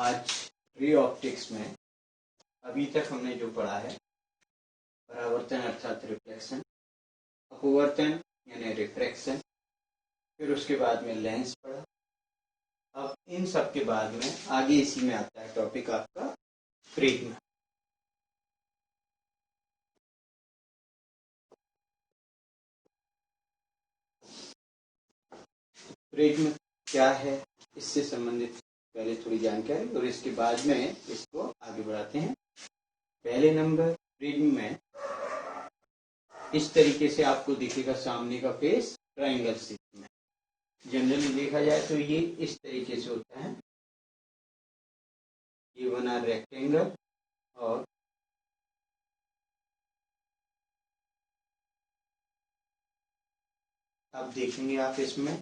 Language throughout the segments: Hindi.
आज रे ऑप्टिक्स में अभी तक हमने जो पढ़ा है, परावर्तन अर्थात रिफ्लेक्शन, अपवर्तन यानी रिफ्रैक्शन, फिर उसके बाद में लेंस पढ़ा। अब इन सब के बाद में आगे इसी में आता है टॉपिक आपका प्रिज्म। प्रिज्म क्या है, इससे संबंधित पहले थोड़ी जानकारी और इसके बाद में इसको आगे बढ़ाते हैं। पहले नंबर, प्रिज्म में इस तरीके से आपको दिखेगा सामने का फेस ट्रायंगल शेप में। जनरली देखा जाए तो ये इस तरीके से होता है, ये बना रेक्टेंगल और अब देखेंगे आप इसमें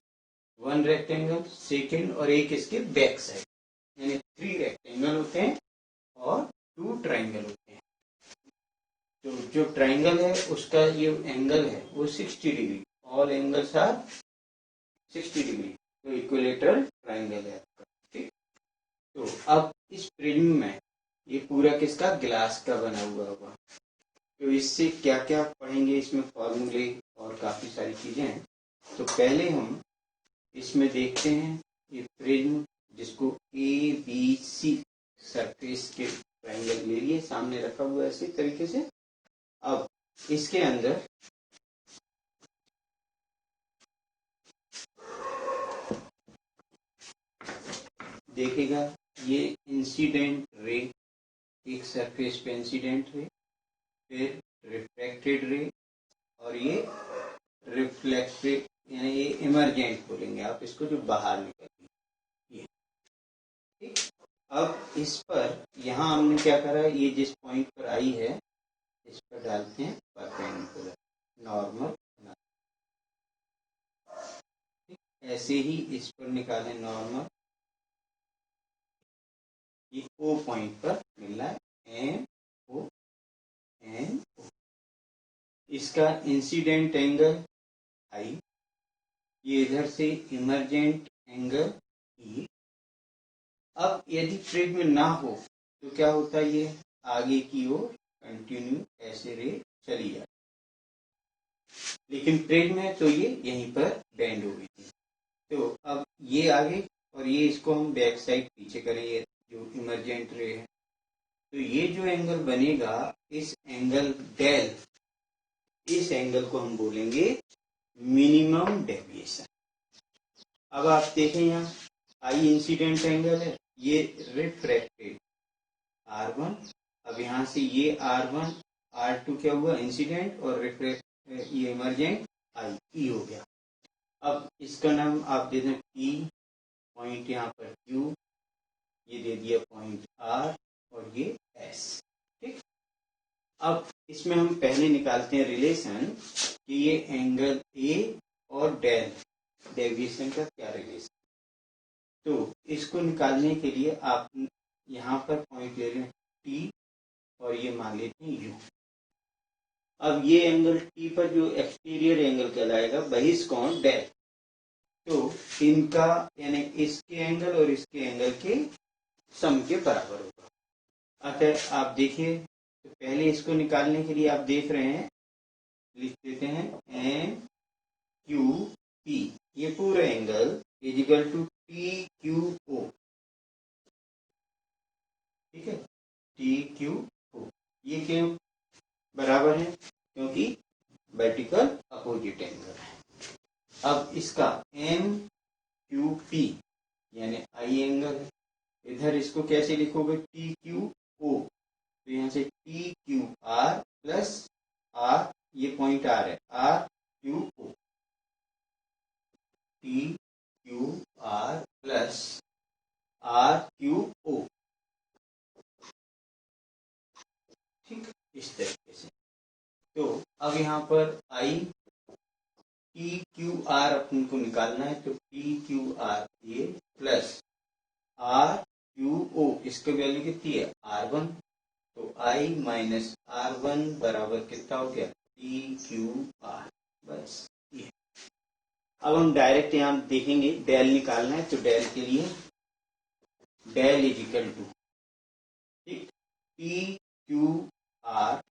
वन रेक्टेंगल, सेकेंड और एक इसके बैक साइड, यानी 3 रेक्टेंगल होते हैं और 2 ट्रायंगल होते हैं। तो जो ट्रायंगल है उसका ये एंगल है वो 60 degree, all angles are 60 degree, तो इक्विलेटरल ट्रायंगल है आपका। ठीक, तो अब इस प्रिज्म में ये पूरा किसका, ग्लास का बना हुआ होगा। तो इससे क्या क्या पढ़ेंगे, इसमें फॉर्मूले और काफी सारी चीजें हैं। तो पहले हम इसमें देखते हैं ये प्रिज्म, जिसको ABC सरफेस के ट्रायंगल ले लिए, सामने रखा हुआ है इसी तरीके से। अब इसके अंदर देखेगा ये इंसिडेंट रे, एक सरफेस पे इंसिडेंट रे, फिर रिफ्रैक्टेड रे और ये रिफ्लेक्टेड, यानी ये इमरजेंट बोलेंगे आप इसको, जो बाहर निकलती है। ठीक, अब इस पर यहाँ हमने क्या करा, ये जिस पॉइंट पर आई है इस पर डालते हैं परपेंडिकुलर, नॉर्मल। ऐसे ही इस पर निकालें नॉर्मल, ये O पॉइंट पर मिल रहा है, MO NO। इसका इंसिडेंट एंगल I, ये इधर से इमरजेंट एंगल E। अब यदि प्रिज्म ना हो तो क्या होता है, ये आगे की ओर कंटिन्यू ऐसे रे चली जाती, लेकिन प्रिज्म है तो ये यहीं पर बेंड हो गई थी। तो अब ये आगे और ये इसको हम बैक साइड पीछे करें, ये जो इमरजेंट रे है, तो ये जो एंगल बनेगा, इस एंगल डेल, इस एंगल को हम बोलेंगे मिनिमम डेविएशन। अब आप देखें यहाँ आई इंसिडेंट एंगल है, ये रिफ्रैक्टेड R1, अब यहाँ से ये R1 R2 क्या हुआ, इंसिडेंट, और ये इमरजेंट I E हो गया। अब इसका नाम आप दे दें P, पॉइंट यहाँ पर Q, ये दे दिया पॉइंट R और ये S। ठीक, अब इसमें हम पहले निकालते हैं रिलेशन कि ये एंगल A और डेल डेविएशन का क्या रिलेशन। तो इसको निकालने के लिए आप यहाँ पर पॉइंट ले रहे हैं T और ये मान लेते हैं U। अब ये एंगल T पर जो एक्सटीरियर एंगल कहलाएगा, बहिष्कोण डेल, तो इनका यानी इसके एंगल और इसके एंगल के सम के बराबर होगा। अतः आप देखिए, तो पहले इसको निकालने के लिए आप देख रहे हैं, लिख देते हैं MQP, ये पूरा angle is equal to TQO। ठीक है, TQO ये क्यों बराबर है, क्योंकि वर्टिकल अपोजिट एंगल है। अब इसका MQP यानी I एंगल है, इधर इसको कैसे लिखोगे, TQO, तो यहाँ से TQR प्लस R, ये पॉइंट R है, RQO, TQR प्लस RQO। ठीक, इस तरीके से। तो अब यहाँ पर I TQR अपन को निकालना है, तो TQR ये प्लस RQO, इसकी वैल्यू कितनी है R1, तो I माइनस R1 बराबर कितना हो गया, TQR, बस ये। अब हम डायरेक्ट यहाँ देखेंगे डेल निकालना है, तो डेल के लिए डेल इज इक्वल टू, ठीक, P Q R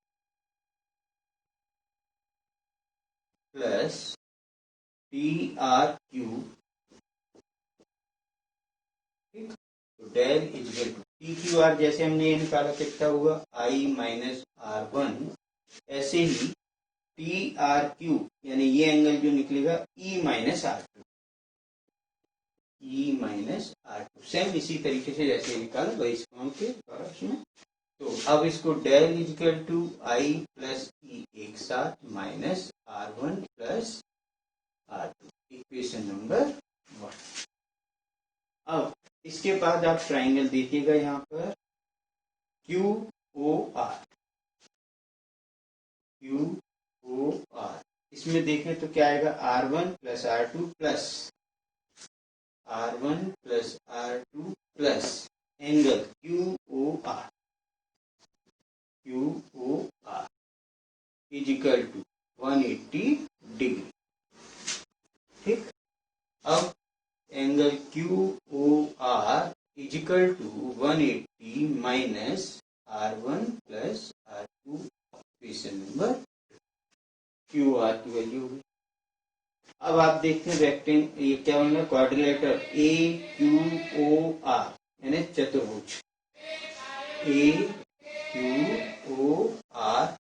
plus P R Q, ठीक। तो del is equal to P Q R, जैसे हमने ये निकाला कितना हुआ आई माइनस आर वन, ऐसे ही पी आर क्यू यानी ये एंगल जो निकलेगा E minus R two, E minus R two, same इसी तरीके से जैसे निकाला वही फॉर्म के द्वारा उसमें। तो अब इसको del is equal to I plus E एक साथ minus R one plus R two, equation number 1। अब इसके बाद आप ट्राइंगल देखिएगा यहाँ पर Q O R, Q O R, इसमें देखें तो क्या आएगा R one plus R two plus R one plus R two plus angle Q O R, Q O R is equal to 180 degree, ठीक। अब angle Q O R is equal to 180 minus R one plus R two, equation number Q R की वैल्यू होगी। अब आप देखते हैं रेक्टेंगल, ये क्या बन रहा है, quadrilateral A Q O are यानी चतुर्भुज, ए क्यू ओ आर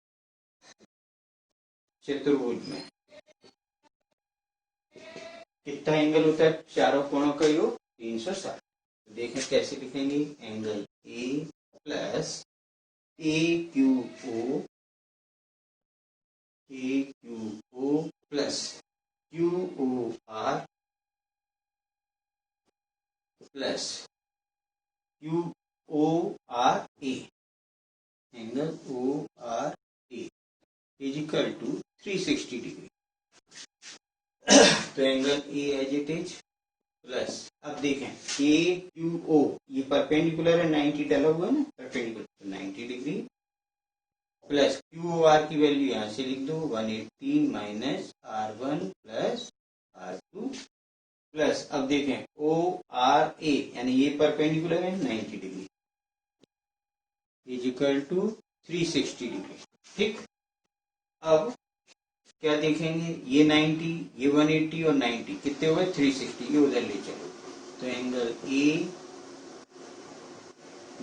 चतुर्भुज में कितना एंगल होता है, चारों कोणों का योग 360। तो देखें कैसे लिखेंगे, angle A plus A Q O plus Q O R plus Q O R A, angle O R A is equal to 360 degree. तो angle A as it is plus, अब देखें ए क्यू ओ, ये परपेंडिकुलर है, 90 डला हुआ है ना परपेंडिकुलर, तो 90 degree plus Q O R की वैल्यू यहां से लिख दो 180 minus R one plus R two plus, अब देखें ओ आर ए यानी ये परपेंडिकुलर है 90 degree is equal to 360 degree, ठीक। अब क्या देखेंगे, ये 90, ये 180 और 90 कितने हुए 360, ये उधर ले चलो। तो angle A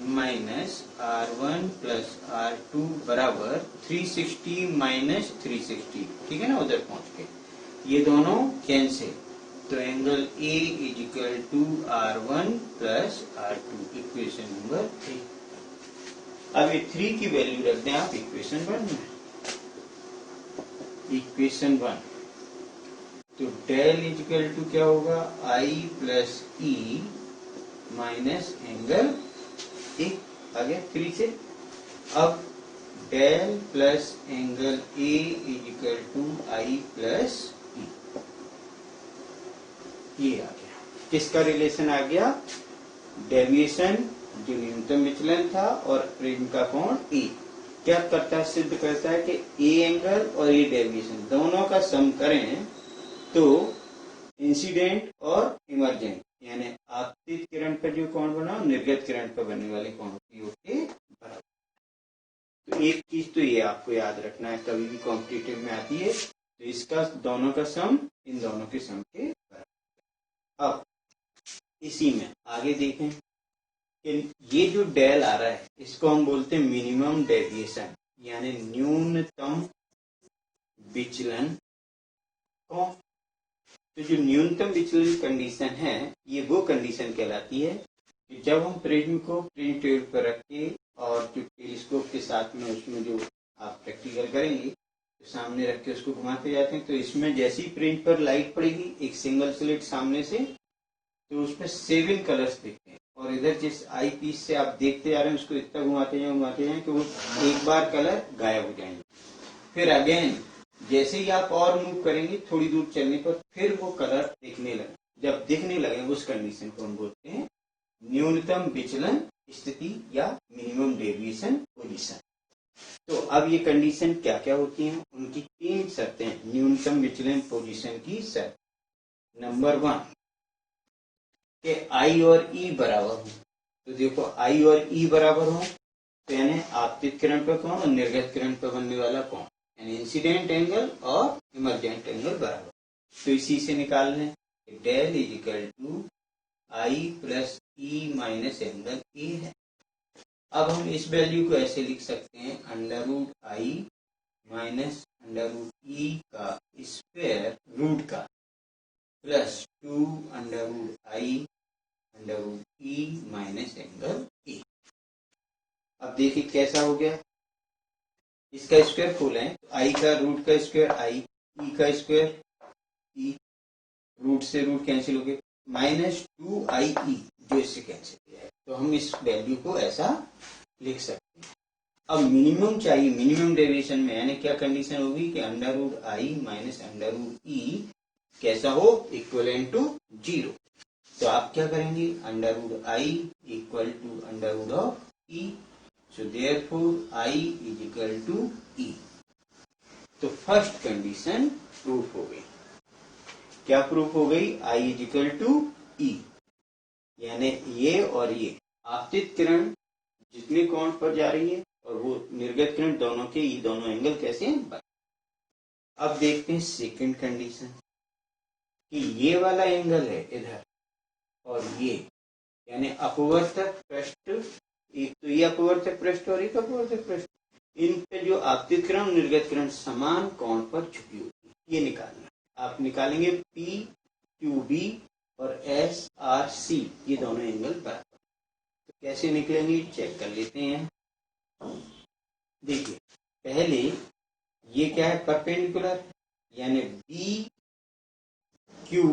minus R one plus R two बराबर 360 माइनस 360, ठीक है ना, उधर पहुंच के ये दोनों कैंसिल, तो angle A is equal to R one plus R two, equation number 3। अब ये 3 की वैल्यू रख दें आप इक्वेशन 1 में, इक्वेशन 1। तो डेल इज इक्वल टू क्या होगा, I plus E minus angle A, आ गया 3 से। अब del plus angle A is equal to I plus E, ये आ गया, किसका रिलेशन आ गया, डेविएशन जो न्यूनतम विचलन था और प्रिज्म का कोण ए, क्या करता है, सिद्ध करता है कि ए एंगल और ए डेविएशन दोनों का सम करें तो इंसिडेंट और इमर्जेंट यानी आपतित किरण पर जो कोण बना निर्गत किरण पर बनने वाले कोण की योग के बराबर। तो एक चीज तो ये आपको याद रखना है, कभी भी कॉम्पिटिटिव में आती है, तो इसका दोनों का सम इन दोनों के सम के बराबर। अब इसी में आगे देखें कि ये जो डेल आ रहा है इसको हम बोलते हैं मिनिमम डेविएशन यानी न्यूनतम विचलन कोण। तो जो न्यूनतम विचलन कंडीशन है ये वो कंडीशन कहलाती है कि जब हम प्रिज्म को प्रिंट टेबल पर रख के और जो टेलीस्कोप के साथ में उसमें जो आप प्रैक्टिकल करेंगे तो सामने रख के उसको घुमाते जाते हैं, तो इसमें जैसी प्रिंट पर लाइट पड़ेगी एक सिंगल स्लिट सामने से, तो उसमें 7 कलर्स दिखते हैं और इधर जिस आई पीस से आप देखते जा रहे हैं उसको इतना घुमाते जाए कि वो एक बार कलर गायब हो जाएंगे। फिर अगेन जैसे ही आप और मूव करेंगे थोड़ी दूर चलने पर फिर वो कलर दिखने लगे, जब दिखने लगे उस कंडीशन को हम बोलते हैं न्यूनतम विचलन स्थिति या मिनिमम डेविएशन पोजीशन। तो अब ये कंडीशन क्या क्या होती हैं, उनकी 3 शर्तें हैं न्यूनतम विचलन पोजीशन की शर्त। नंबर 1 के आई और ई बराबर हो, तो देखो आई और ई बराबर हो तो यानी आपतित किरण पर कोण और निर्गत किरण पर बनने वाला कोण, यानी इंसिडेंट एंगल और इमर्जेंट एंगल बराबर। तो इसी से निकाल लें del is equal to I plus E minus angle A है। अब हम इस वैल्यू को ऐसे लिख सकते हैं under root I minus under root E का स्क्वायर रूट का plus 2 under root I under root E minus angle A. अब देखिए कैसा हो गया, इसका स्क्वायर खोलें तो आई का रूट का स्क्वायर आई, ई का स्क्वायर ई, रूट से रूट कैंसिल हो गए, माइनस 2 आई ई जो इससे कैंसिल हो जाए। तो हम इस वैल्यू को ऐसा लिख सकते हैं। अब मिनिमम चाहिए, मिनिमम डेविएशन में यानी क्या कंडीशन होगी कि under root I minus under root E कैसा हो, इक्वलेंट टू 0। तो आप क्या करेंगे, under root I equal to under root of E, so therefore I is equal to E. तो फर्स्ट कंडीशन प्रूफ हो गई। क्या प्रूफ हो गई, आई इज इक्वल टू ई, यानी ये और ये आपतित किरण जितने कोण पर जा रही है और वो निर्गत किरण दोनों के ये दोनों एंगल कैसे हैं। अब देखते हैं सेकंड कंडीशन कि ये वाला एंगल है इधर और ये यानी अपवर्तक पृष्ठ, एक तो ये अपवर्तक पृष्ठ और एक अपवर्तक पृष्ठ, इन पे जो आपतित किरण निर्गत किरण समान कोण पर झुकी होती है, ये निकालना। आप निकालेंगे पी क्यू बी और एस आर सी, ये दोनों एंगल बराबर। तो कैसे निकलेंगे चेक कर लेते हैं। देखिए पहले ये क्या है, परपेंडिकुलर, यानी बी क्यू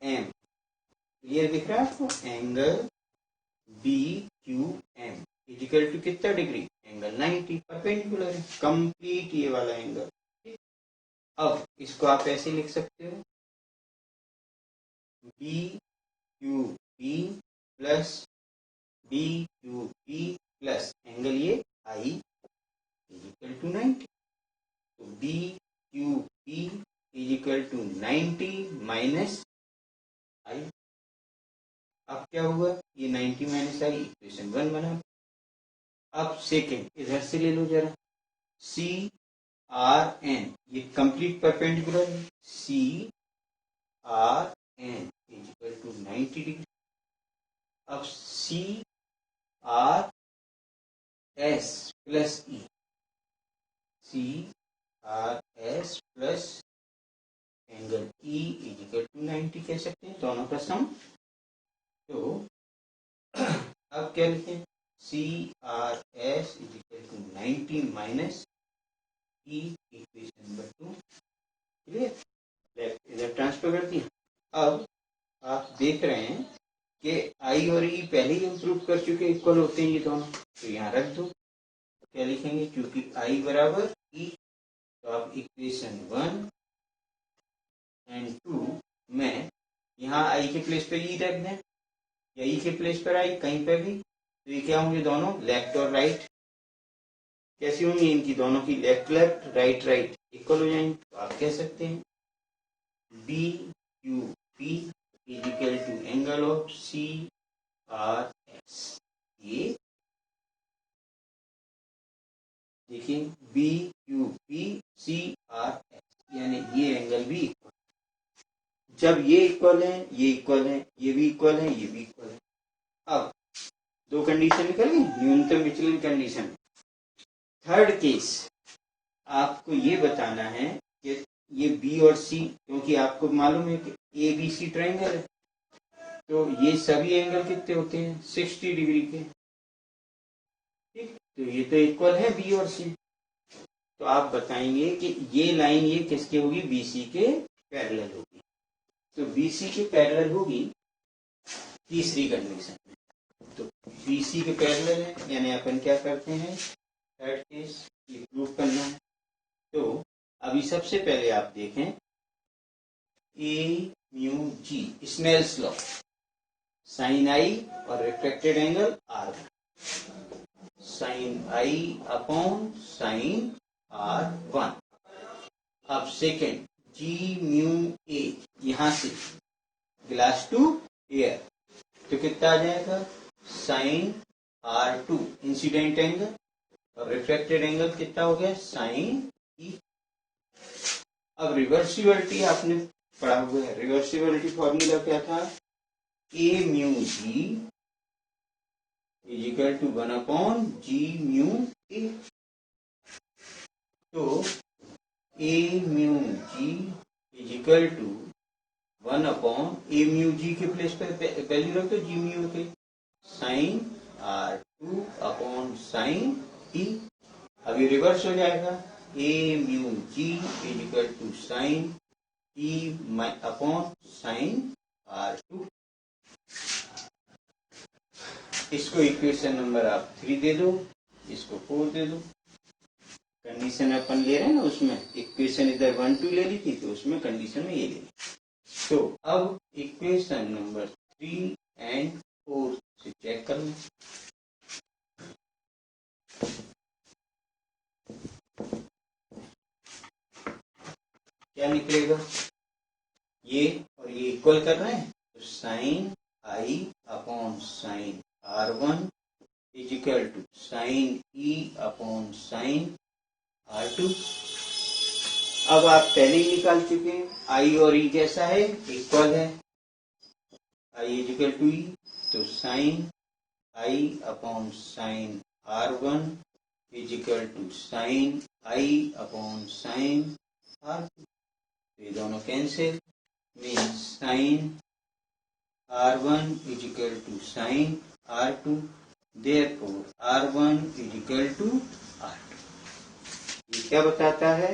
एम, क्लियर दिख रहा है आपको, angle B Q M equal to कितना डिग्री, एंगल 90, परपेंडिकुलर है, कंप्लीट ये वाला एंगल। अब इसको आप ऐसे लिख सकते हो B Q B plus B Q B plus angle ये आई इक्वल टू 90। तो B Q B is equal to 90 minus I. अब क्या हुआ, ये 90 माइनस आई इक्वेशन 1 बना। अब सेकेंड इधर से ले लो जरा, सी आर एन, ये कंप्लीट परपेंडिकुलर है, C R N is equal to 90 degree. अब C R S plus E, C R S plus angle E is equal to 90 कह सकते हैं, दोनों का सम। तो अब क्या लिखें, C R S is equal to 90 minus E equation number 2, clear, इधर ट्रांसफर कर दिया। अब आप देख रहे हैं कि आई और ई पहले ही हम प्रूव कर चुके इक्वल होते हैं ये दोनों, तो यहाँ रख दो। क्या लिखेंगे, क्योंकि आई बराबर ई, तो आप इक्वेशन 1 एंड 2 में यहाँ आई के प्लेस पे ई रख दें या ई के प्लेस पर आई कहीं पे भी, तो ये क्या होंगे, दोनों लेफ्ट और राइट कैसी होंगी, इनकी दोनों की left left right right equal हो जाएंगे। तो आप कह सकते हैं B Q P is equal to angle of C R S. ये देखिए B Q P C R S, यानी ये एंगल भी इक्वल। जब ये इक्वल है, ये इक्वल है, ये भी इक्वल है, ये भी इक्वल है। अब दो कंडीशन निकल गई, न्यूनतम विचलन कंडीशन। थर्ड केस आपको ये बताना है कि ये बी और सी, क्योंकि आपको मालूम है कि ए बी सी ट्रायंगल है, तो ये सभी एंगल कितने होते हैं, 60 डिग्री के, ठीक। तो ये तो इक्वल है बी और सी, तो आप बताएंगे कि ये लाइन ये किसके होगी, बीसी के पैरेलल होगी। तो बीसी के पैरेलल होगी तीसरी कंडीशन में, तो बीसी के पैरेलल है, यानी अपन क्या करते हैं, थर्ड केस ये प्रूव करना है। तो अभी सबसे पहले आप देखें A mu G, Snell's law, sine I और reflected angle R, sine I upon sine R 1। अब सेकेंड जी म्यू ए, यहां से ग्लास टू एयर, तो कितना आ जाएगा साइन R2 इंसिडेंट एंगल और रिफ्लेक्टेड एंगल कितना हो गया साइन E। अब रिवर्सिबिलिटी आपने पढ़ा हुआ है, रिवर्सिबिलिटी फॉर्मूला क्या था, A mu G is equal to 1/g mu A. तो A mu G is equal to 1/ए म्यू जी के प्लेस पर वैल्यू रख दो जी म्यू के, sine R2 upon sine E। अब ये रिवर्स हो जाएगा, A mu G is equal to sine E upon sine R2। इसको इक्वेशन नंबर आप 3 दे दो, इसको 4 दे दो। कंडीशन अपन ले रहे हैं ना, उसमें इक्वेशन इधर 1 2 ले ली थी, तो उसमें कंडीशन में ये ले ली। तो अब इक्वेशन नंबर 3 एंड 4 से चेक कर लो। क्या निकलेगा, ये और ये इक्वल कर रहे हैं, तो sine I upon sine R1 is equal to sine E upon sine R2। अब आप पहले ही निकाल चुके हैं, I और E कैसा है, इक्वल है, I is equal to E, तो sine I upon sine R1 is equal to sine I upon sine R2। ये दोनों cancel, means sine R1 is equal to sin R2, therefore R1 is equal to R2। ये क्या बताता है,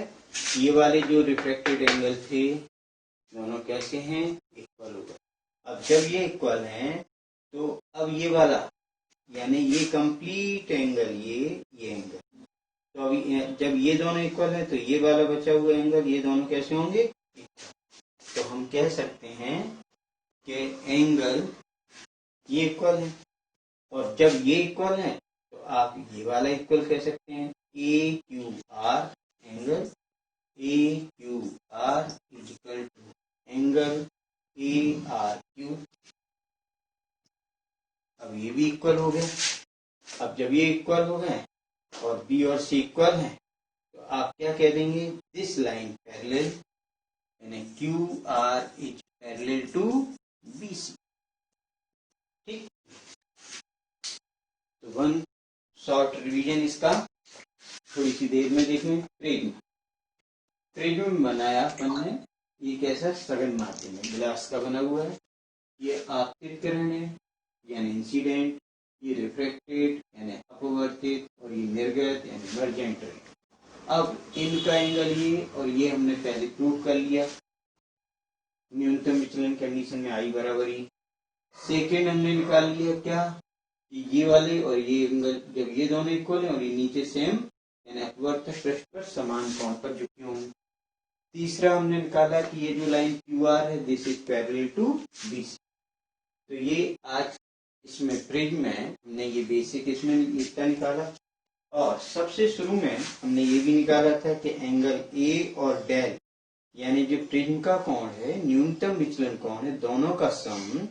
ये वाले जो रिफ्रैक्टेड एंगल थे दोनों कैसे हैं, इक्वल हो गए। अब जब ये इक्वल हैं तो अब ये वाला यानी ये कंप्लीट एंगल, ये एंगल, तो अब जब ये दोनों इक्वल है तो ये वाला बचा हुआ एंगल, ये दोनों कैसे होंगे, तो हम कह सकते हैं कि एंगल ये इक्वल है, और जब ये इक्वल है तो आप ये वाला इक्वल कह सकते हैं, A Q R angle A Q R is equal to angle A R Q. अब ये भी इक्वल हो गए। अब जब ये इक्वल हो गए और बी और सी इक्वल है तो आप क्या कह देंगे, दिस लाइन पैरेलल यानी Q R is parallel to B C. ठीक, तो वन शॉर्ट रिवीजन इसका थोड़ी सी देर में देखें। प्रिज्म बनाया अपन ने, ये कैसा सघन माध्यम है, ग्लास का बना हुआ है, ये आपतित किरण है यानी इंसिडेंट, ये रिफ्लेक्टेड यानी अपवर्तित, और ये निर्गत यानी मर्जेंट रे। अब इनका एंगल ये और ये हमने पहले प्रूव कर लिया, न्यूनतम विचलन कंडीशन में आई बराबर ई। सेकेंड हमने निकाल लिया क्या, कि ये वाले और ये एंगल जब ये दोनों इक्वल है और ये नीचे सेम यानी अपवर्त पृष्ठ पर समान कोण पर झुके होंगे। तीसरा हमने निकाला कि ये जो लाइन क्यू आर है this is parallel to B C. तो ये आज इसमें प्रिज्म में हमने ये बेसिक इसमें इतना निकाला, और सबसे शुरू में हमने ये भी निकाला था कि एंगल ए और डेल यानी जो प्रिज्म का कोण है, न्यूनतम विचलन कोण है, दोनों का सम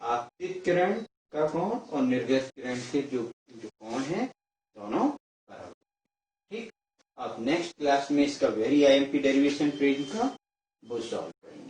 आपतित किरण का कोण और निर्गत किरण के जो कोण है दोनों बराबर। ठीक, अब नेक्स्ट क्लास में इसका वेरी आईएमपी डेरिवेशन प्रिज्म का वो सॉल्व करेंगे।